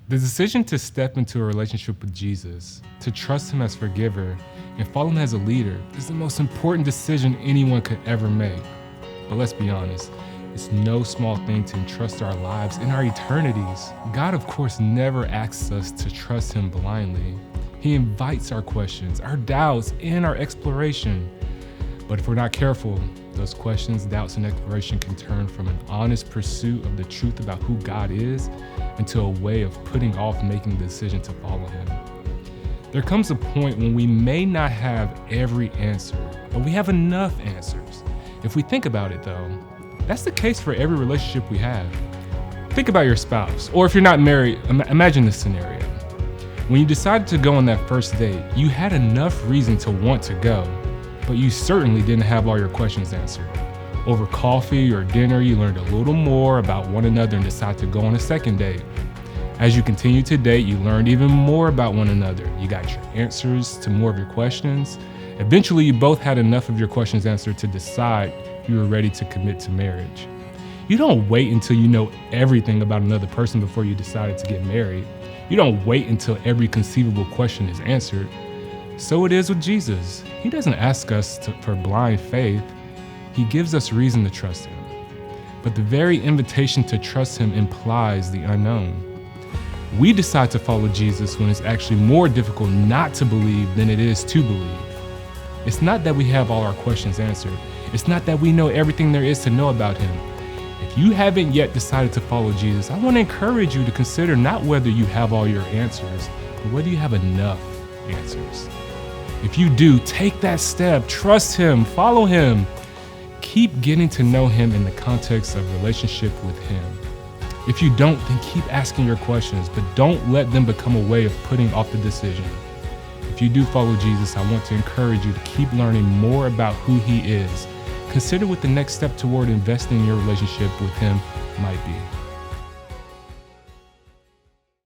The decision to step into a relationship with Jesus, to trust him as forgiver, and follow him as a leader is the most important decision anyone could ever make. But let's be honest, it's no small thing to entrust our lives and our eternities. God, of course, never asks us to trust him blindly. He invites our questions, our doubts, and our exploration. But if we're not careful, those questions, doubts, and exploration can turn from an honest pursuit of the truth about who God is into a way of putting off making the decision to follow him. There comes a point when we may not have every answer, but we have enough answers. If we think about it though, that's the case for every relationship we have. Think about your spouse, or if you're not married, imagine this scenario. When you decided to go on that first date, you had enough reason to want to go, but you certainly didn't have all your questions answered. Over coffee or dinner, you learned a little more about one another and decided to go on a second date. As you continue to date, you learned even more about one another. You got your answers to more of your questions. Eventually, you both had enough of your questions answered to decide you were ready to commit to marriage. You don't wait until you know everything about another person before you decided to get married. You don't wait until every conceivable question is answered. So it is with Jesus. He doesn't ask us for blind faith. He gives us reason to trust him. But the very invitation to trust him implies the unknown. We decide to follow Jesus when it's actually more difficult not to believe than it is to believe. It's not that we have all our questions answered. It's not that we know everything there is to know about him. If you haven't yet decided to follow Jesus, I want to encourage you to consider not whether you have all your answers, but whether you have enough answers. If you do, take that step, trust him, follow him. Keep getting to know him in the context of relationship with him. If you don't, then keep asking your questions, but don't let them become a way of putting off the decision. If you do follow Jesus, I want to encourage you to keep learning more about who he is. Consider what the next step toward investing in your relationship with him might be.